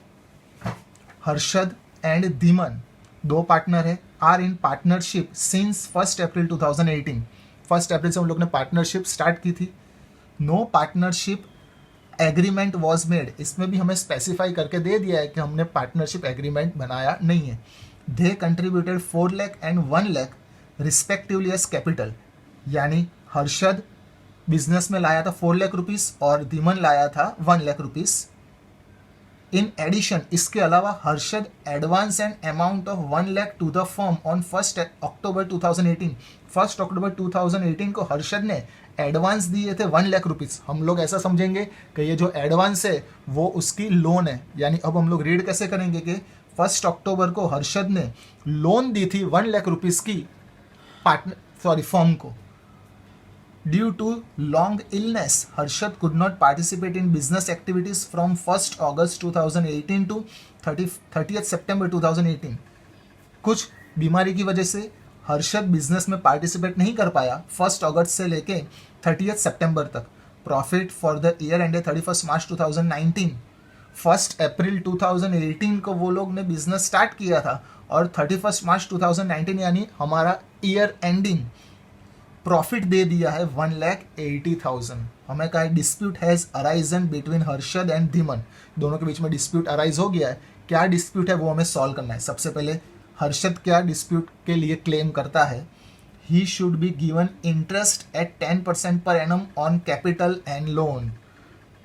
हर्षद एंड धीमन, 2 पार्टनर है, are in partnership since 1 April 2018. 1 April से हम लोग ने पार्टनरशिप स्टार्ट की थी. No partnership agreement was made, इसमें भी हमें स्पेसिफाई करके दे दिया है कि हमने पार्टनरशिप एग्रीमेंट बनाया नहीं है. They contributed 4 lakh and 1 lakh respectively as capital, यानी हर्षद बिजनेस में लाया था 4 लाख रुपीज़ और धीमन लाया था 1 लाख रुपीज़. इन एडिशन, इसके अलावा Harshad advance and amount of 1 lakh to the firm on 1 October 2018. 1 October 2018 को हर्षद ने एडवांस दिए थे 1 लाख रुपीज़. हम लोग ऐसा समझेंगे कि ये जो एडवांस है वो उसकी लोन है. यानी अब हम लोग रीड कैसे करेंगे कि 1 अक्टूबर को हर्षद ने लोन दी थी 1 लाख रुपीज़ की फर्म को. Due to long illness, Harshad could not participate in business activities from 1st August 2018 to 30th September 2018. कुछ बीमारी की वजह से हर्षद बिजनेस में पार्टिसिपेट नहीं कर पाया 1 अगस्त से लेके 30th सितंबर तक. Profit for the year ended 31 March 2019. 1 April 2018 को वो लोग ने बिजनेस स्टार्ट किया था और 31 मार्च 2019 यानी हमारा ईयर एंडिंग प्रॉफिट दे दिया है 1,80,000. हमें कहा dispute has arisen between Harshad and Dhiman, दोनों के बीच में डिस्प्यूट अराइज हो गया है. क्या डिस्प्यूट है वो हमें सॉल्व करना है. सबसे पहले हर्षद क्या डिस्प्यूट के लिए क्लेम करता है, he should be given interest at 10% per annum on capital and loan.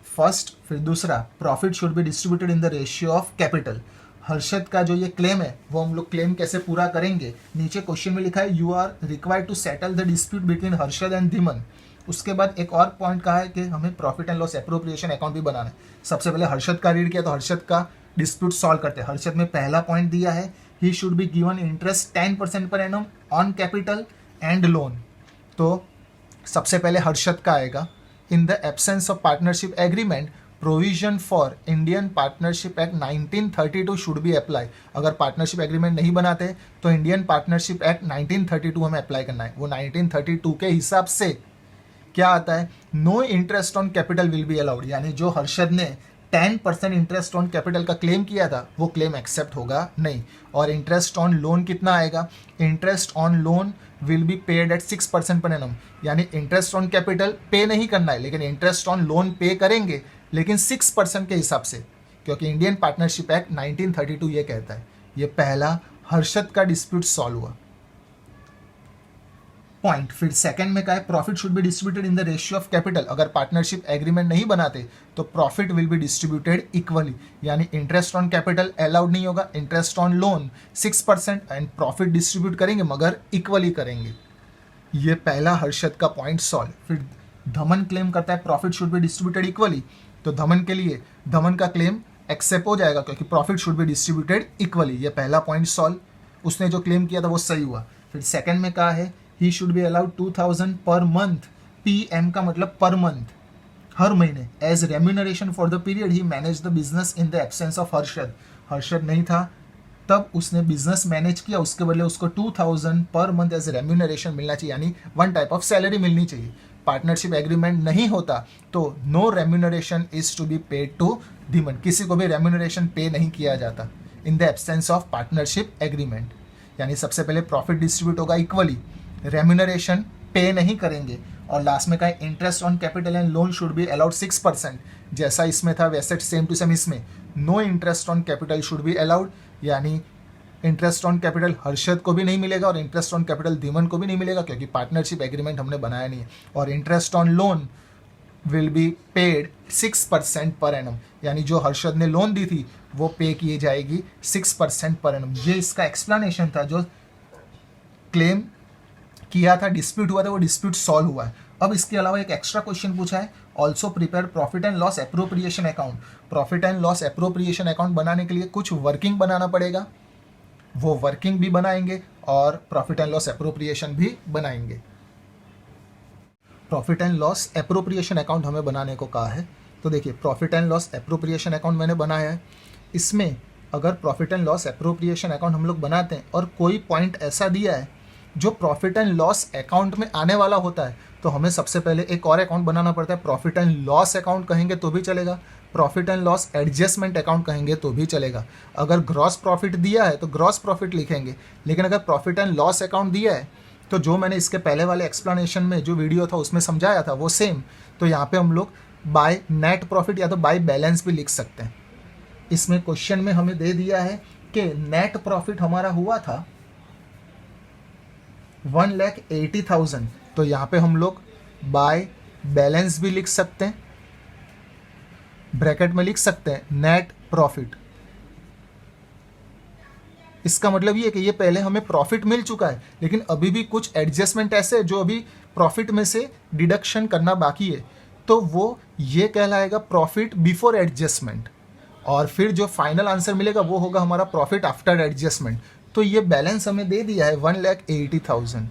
First. फिर दूसरा, profit should be distributed in the ratio of capital. Harshad का जो ये क्लेम है वो हम लोग क्लेम कैसे पूरा करेंगे, नीचे क्वेश्चन में लिखा है you are required to settle the dispute between Harshad and Dhiman. उसके बाद एक और पॉइंट कहा है कि हमें profit and loss appropriation account भी बनाना है. सबसे पहले हर्षद का रीड किया तो हर्षद का डिस्प्यूट सॉल्व करते हैं. हर्षद में पहला पॉइंट दिया है he should be given interest 10% per annum on capital and loan. तो सबसे पहले हर्षद का आएगा, इन the absence of partnership agreement provision for Indian partnership act 1932 should be apply. अगर पार्टनरशिप एग्रीमेंट नहीं बनाते तो इंडियन पार्टनरशिप एक्ट 1932 हमें अप्लाई करना है। वो 1932 के हिसाब से क्या आता है, no interest on capital will be allowed, यानी जो हर्षद ने 10% इंटरेस्ट ऑन कैपिटल का क्लेम किया था वो क्लेम एक्सेप्ट होगा नहीं। और इंटरेस्ट ऑन लोन कितना आएगा, interest on loan will be paid at 6% per annum, यानी इंटरेस्ट ऑन कैपिटल पे नहीं करना है लेकिन इंटरेस्ट ऑन लोन पे करेंगे, लेकिन 6% के हिसाब से, क्योंकि इंडियन पार्टनरशिप एक्ट 1932 ये कहता है। ये पहला हर्षद का डिस्प्यूट सॉल्व हुआ पॉइंट। फिर सेकंड में क्या है, profit should be distributed in the ratio of capital. अगर पार्टनरशिप एग्रीमेंट नहीं बनाते तो profit will be distributed equally, यानी इंटरेस्ट ऑन कैपिटल अलाउड नहीं होगा, interest on loan 6% and profit distribute करेंगे मगर इक्वली करेंगे। ये पहला हर्षद का पॉइंट सॉल्व। फिर धमन क्लेम करता है profit should be distributed equally, तो धमन के लिए धमन का क्लेम एक्सेप्ट हो जाएगा क्योंकि profit should be distributed equally. ये पहला पॉइंट सॉल्व, उसने जो क्लेम किया था वो सही हुआ। फिर सेकंड में कहा है he should be allowed 2000 per month, PM का मतलब पर मंथ, हर महीने, as remuneration for the period he manage the business in the absence of Harshad. Harshad नहीं था तब उसने बिजनेस मैनेज किया, उसके बदले उसको 2000 पर मंथ एज रेम्यूनरेशन मिलना चाहिए, यानी वन टाइप ऑफ सैलरी मिलनी चाहिए। पार्टनरशिप एग्रीमेंट नहीं होता तो no remuneration is to be paid to Dhiman, किसी को भी रेम्यूनरेशन पे नहीं किया जाता in the absence of partnership agreement. यानी सबसे पहले प्रॉफिट डिस्ट्रीब्यूट होगा इक्वली, रेम्यूनरेशन पे नहीं करेंगे, और लास्ट में का interest on capital and loan should be allowed 6%, जैसा इसमें था वैसे सेम टू सेम इसमें no interest on capital should be allowed, यानी इंटरेस्ट ऑन कैपिटल हर्षद को भी नहीं मिलेगा और इंटरेस्ट ऑन कैपिटल धीमन को भी नहीं मिलेगा क्योंकि पार्टनरशिप एग्रीमेंट हमने बनाया नहीं है। और interest on loan will be paid 6% per annum, यानी जो हर्षद ने लोन दी थी वो पे किए जाएगी 6% पर एनम। ये इसका एक्सप्लेनेशन था, जो क्लेम किया था, डिस्प्यूट हुआ था, वो डिस्प्यूट सॉल्व हुआ है। अब इसके अलावा एक एक्स्ट्रा क्वेश्चन पूछा है, also prepare profit and loss appropriation account. Profit and loss appropriation account बनाने के लिए कुछ वर्किंग बनाना पड़ेगा, वो वर्किंग भी बनाएंगे और प्रॉफिट एंड लॉस एप्रोप्रिएशन भी बनाएंगे। Profit and loss appropriation account हमें बनाने को कहा है, तो देखिए profit and loss appropriation account मैंने बनाया है। इसमें अगर profit and loss appropriation account हम लोग बनाते हैं और कोई पॉइंट ऐसा दिया है जो प्रॉफिट एंड लॉस अकाउंट में आने वाला होता है, तो हमें सबसे पहले एक और अकाउंट बनाना पड़ता है। प्रॉफिट एंड लॉस अकाउंट कहेंगे तो भी चलेगा, profit and loss adjustment account कहेंगे तो भी चलेगा। अगर ग्रॉस प्रॉफिट दिया है तो ग्रॉस प्रॉफिट लिखेंगे, लेकिन अगर प्रॉफिट एंड लॉस अकाउंट दिया है तो जो मैंने इसके पहले वाले एक्सप्लेनेशन में जो वीडियो था उसमें समझाया था वो सेम, तो यहाँ पे हम लोग बाय नेट प्रॉफिट या तो बाय बैलेंस भी लिख सकते हैं। इसमें क्वेश्चन में हमें दे दिया है कि नेट प्रॉफिट हमारा हुआ था 1,80,000, तो यहाँ पे हम लोग बाय बैलेंस भी लिख सकते हैं, ब्रैकेट में लिख सकते हैं नेट प्रॉफिट। इसका मतलब ये है कि ये पहले हमें प्रॉफिट मिल चुका है लेकिन अभी भी कुछ एडजस्टमेंट ऐसे है जो अभी प्रॉफिट में से डिडक्शन करना बाकी है, तो वो ये कहलाएगा प्रॉफिट बिफोर एडजस्टमेंट, और फिर जो फाइनल आंसर मिलेगा वो होगा हमारा प्रॉफिट आफ्टर एडजस्टमेंट। तो ये बैलेंस हमें दे दिया है 1,80,000,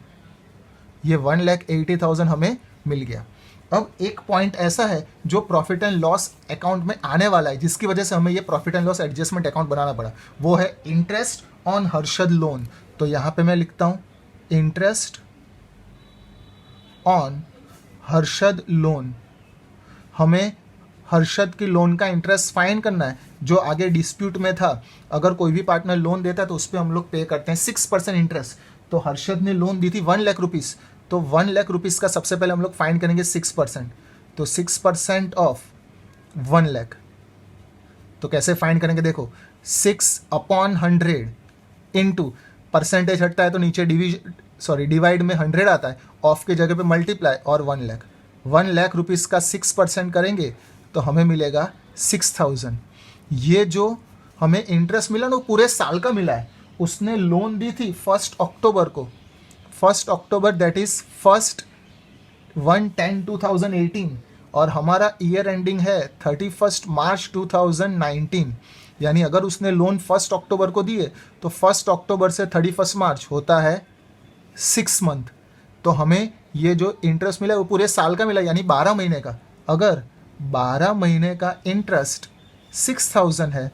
ये 1,80,000 हमें मिल गया। अब एक पॉइंट ऐसा है जो प्रॉफिट एंड लॉस अकाउंट में आने वाला है जिसकी वजह से हमें ये profit and loss adjustment account बनाना पड़ा, वो है इंटरेस्ट ऑन हर्षद लोन। तो यहाँ पे मैं लिखता हूँ इंटरेस्ट ऑन हर्षद लोन। हमें हर्षद की लोन का इंटरेस्ट फाइन करना है जो आगे डिस्प्यूट में था। अगर कोई भी पार्टनर लोन देता है तो उस पर हम लोग पे करते हैं 6% इंटरेस्ट। तो हर्षद ने लोन दी थी 1 लाख रुपीज़, तो 1 लाख रुपीज़ का सबसे पहले हम लोग फाइन करेंगे 6%, तो 6% ऑफ 1 लाख। तो कैसे फाइन करेंगे, देखो 6/100 इंटू परसेंटेज हटता है तो नीचे डिवाइड में 100 आता है, ऑफ के जगह पे मल्टीप्लाई और 1 लाख। 1 लाख रुपीज़ का 6% करेंगे तो हमें मिलेगा 6,000। ये जो हमें इंटरेस्ट मिला ना वो पूरे साल का मिला है। उसने लोन दी थी 1 अक्टूबर को, 1 अक्टूबर दैट इज़ 1/10/2018, और हमारा ईयर एंडिंग है 31 मार्च 2019। यानी अगर उसने लोन 1 अक्टूबर को दिए तो 1 अक्टूबर से 31 मार्च होता है 6 मंथ। तो हमें ये जो इंटरेस्ट मिला है वो पूरे साल का मिला, यानी 12 महीने का। अगर 12 महीने का इंटरेस्ट 6,000 है,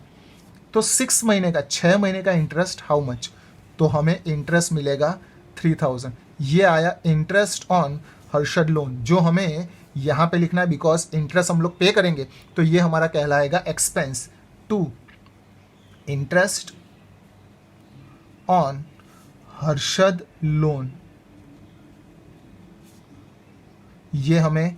तो 6 महीने का 6 महीने का इंटरेस्ट हाउ मच, तो हमें इंटरेस्ट मिलेगा 3,000। ये आया इंटरेस्ट ऑन हर्षद लोन, जो हमें यहाँ पे लिखना है बिकॉज इंटरेस्ट हम लोग पे करेंगे, तो ये हमारा कहलाएगा expense to interest on Harshad loan. ये हमें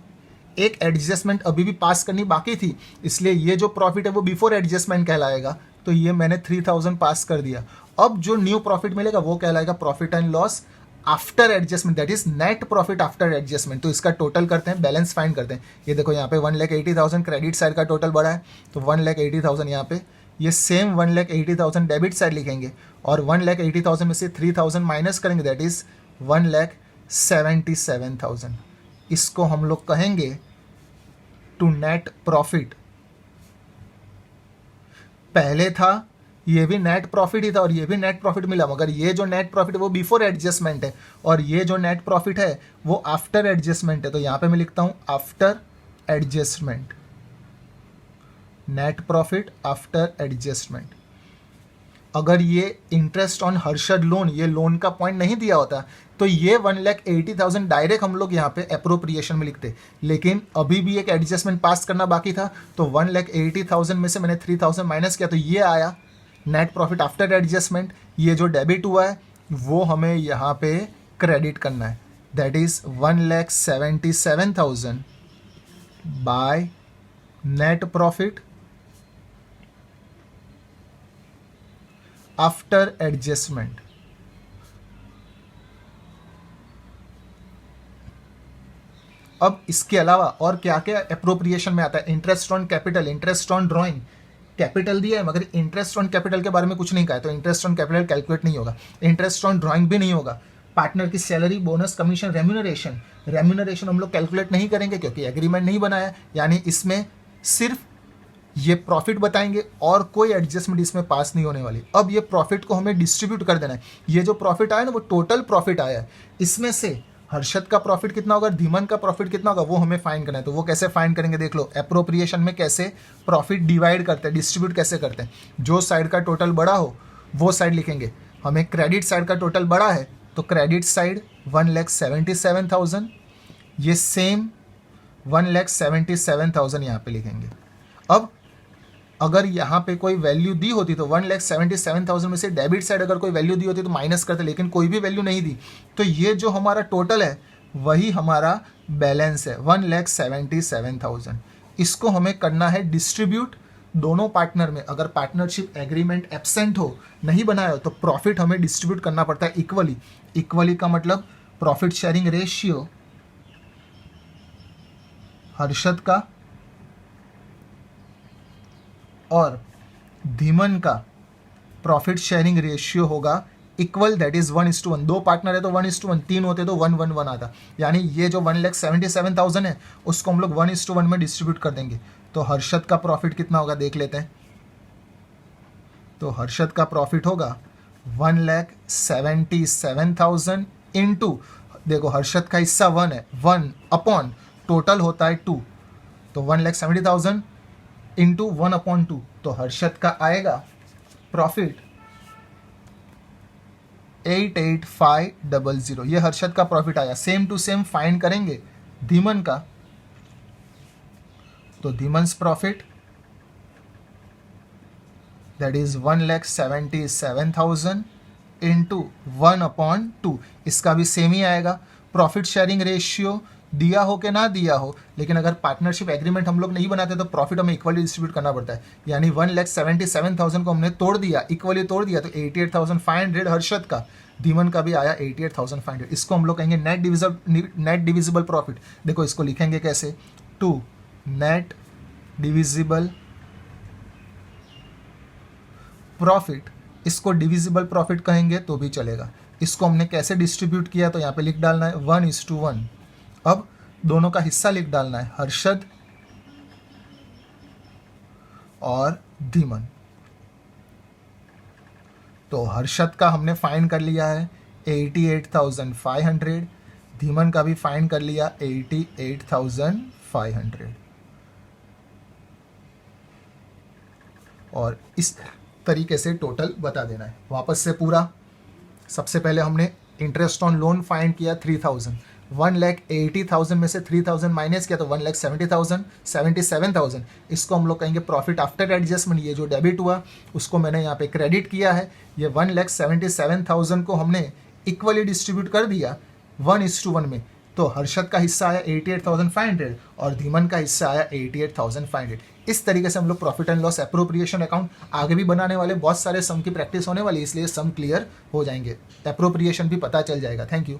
एक एडजस्टमेंट अभी भी पास करनी बाकी थी, इसलिए ये जो प्रॉफिट है वो बिफोर एडजस्टमेंट कहलाएगा, तो ये मैंने 3,000 पास कर दिया। अब जो न्यू प्रॉफिट मिलेगा वो कहलाएगा profit and loss after adjustment, that is net profit after adjustment. तो इसका टोटल करते हैं, बैलेंस फाइंड करते हैं। ये देखो यहाँ पे 1,80,000 क्रेडिट साइड का टोटल बढ़ा है, तो 1,80,000 यहाँ पे, ये सेम 1,80,000 डेबिट साइड लिखेंगे, और 1,80,000 में से 3,000 माइनस करेंगे, दैट इज 1,77,000। इसको हम लोग कहेंगे टू नेट प्रॉफिट। पहले था ये भी नेट प्रॉफिट ही था और ये भी नेट प्रॉफिट मिला, मगर ये जो नेट प्रॉफिट है वो बिफोर एडजस्टमेंट है, और ये जो नेट प्रॉफिट है वो आफ्टर एडजस्टमेंट है। तो यहां पे मैं लिखता हूं after adjustment, net profit after adjustment. अगर ये इंटरेस्ट ऑन हर्षद लोन, ये लोन का पॉइंट नहीं दिया होता, तो ये 1,80,000 डायरेक्ट हम लोग यहाँ पे एप्रोप्रिएशन में लिखते, लेकिन अभी भी एक एडजस्टमेंट पास करना बाकी था, तो 1,80,000 में से मैंने 3,000 माइनस किया, तो ये आया नेट प्रॉफिट आफ्टर एडजस्टमेंट। ये जो डेबिट हुआ है वो हमें यहाँ पे क्रेडिट करना है, that is 1,77,000 by net profit after adjustment. अब इसके अलावा और क्या क्या एप्रोप्रिएशन में आता है, interest on capital, interest on drawing. Capital दिया है मगर इंटरेस्ट ऑन कैपिटल के बारे में कुछ नहीं कहा है, तो इंटरेस्ट ऑन कैपिटल कैलकुलेट नहीं होगा, इंटरेस्ट ऑन ड्रॉइंग भी नहीं होगा। पार्टनर की salary, bonus, commission, remuneration, remuneration हम लोग कैलकुलेट नहीं करेंगे क्योंकि एग्रीमेंट नहीं बनाया, यानी इसमें सिर्फ ये प्रॉफिट बताएंगे और कोई एडजस्टमेंट इसमें पास नहीं होने वाली। अब ये प्रॉफिट को हमें डिस्ट्रीब्यूट कर देना है। ये जो प्रॉफिट आया ना वो टोटल प्रॉफिट आया है, इसमें से हर्षद का प्रॉफिट कितना होगा, धीमन का प्रॉफिट कितना होगा, वो हमें फाइंड करना है। तो वो कैसे फाइंड करेंगे देख लो, एप्रोप्रिएशन में कैसे प्रॉफिट डिवाइड करते हैं, डिस्ट्रीब्यूट कैसे करते हैं। जो साइड का टोटल बड़ा हो वो साइड लिखेंगे। हमें क्रेडिट साइड का टोटल बड़ा है तो क्रेडिट साइड 1,77,000, ये सेम 1,77,000 यहाँ पे लिखेंगे। अब अगर यहाँ पे कोई वैल्यू दी होती तो 1,77,000 में से डेबिट साइड अगर कोई वैल्यू दी होती तो माइनस करते, लेकिन कोई भी वैल्यू नहीं दी, तो ये जो हमारा टोटल है वही हमारा बैलेंस है 1,77,000। इसको हमें करना है डिस्ट्रीब्यूट दोनों पार्टनर में। अगर पार्टनरशिप एग्रीमेंट एब्सेंट हो, नहीं बनाया हो, तो प्रॉफिट हमें डिस्ट्रीब्यूट करना पड़ता है इक्वली। इक्वली का मतलब प्रॉफिट शेयरिंग रेशियो हर्षद का और धीमन का प्रॉफिट शेयरिंग रेशियो होगा इक्वल, दैट इज 1:1। दो पार्टनर है तो 1:1, तीन होते तो 1:1 आता, यानी ये जो 1,77,000 है उसको हम लोग 1:1 में डिस्ट्रीब्यूट कर देंगे। तो हर्षद का प्रॉफिट कितना होगा देख लेते हैं। तो हर्षद का प्रॉफिट होगा 1,77,000 इंटू, देखो हर्षद का हिस्सा 1 है, 1 अपॉन टोटल होता है 2, तो 1,70,000 इंटू 1/2, तो हर्षद का आएगा प्रॉफिट 88500। ये हर्षद का प्रॉफिट आया। सेम टू सेम फाइंड करेंगे धीमन का, तो धीमन्स प्रॉफिट दैट इज 1,77,000 इंटू 1/2, इसका भी सेम ही आएगा। प्रॉफिट शेयरिंग रेशियो दिया हो कि ना दिया हो, लेकिन अगर पार्टनरशिप एग्रीमेंट हम लोग नहीं बनाते तो प्रॉफिट हमें इक्वली डिस्ट्रीब्यूट करना पड़ता है, यानी 1,77,000 को हमने तोड़ दिया, इक्वली तोड़ दिया, तो 88,500 हर्षद का, धीमन का भी आया 88,500। इसको हम लोग कहेंगे नेट डिविजिबल प्रॉफिट। देखो इसको लिखेंगे कैसे, टू नेट डिविजिबल प्रॉफिट, इसको डिविजिबल प्रॉफिट कहेंगे तो भी चलेगा। इसको हमने कैसे डिस्ट्रीब्यूट किया, तो यहाँ पे लिख डालना है 1:1। अब दोनों का हिस्सा लिख डालना है, हर्षद और धीमन। तो हर्षद का हमने फाइंड कर लिया है 88,500, धीमन का भी फाइंड कर लिया 88,500। और इस तरीके से टोटल बता देना है। वापस से पूरा, सबसे पहले हमने इंटरेस्ट ऑन लोन फाइंड किया 3000, 1,80,000 में से 3000 माइनस किया तो 1,70,000, 77,000। इसको हम लोग कहेंगे प्रॉफिट आफ्टर एडजस्टमेंट। ये जो डेबिट हुआ उसको मैंने यहाँ पे क्रेडिट किया है। ये 1,77,000 को हमने इक्वली डिस्ट्रीब्यूट कर दिया 1:1 में। तो हर्षद का हिस्सा आया 88,500 और धीमन का हिस्सा आया 88,500। इस तरीके से हम लोग profit and loss appropriation account आगे भी बनाने वाले, बहुत सारे सम की प्रैक्टिस होने वाली, इसलिए सम क्लियर हो जाएंगे, एप्रोप्रिएशन भी पता चल जाएगा। Thank you.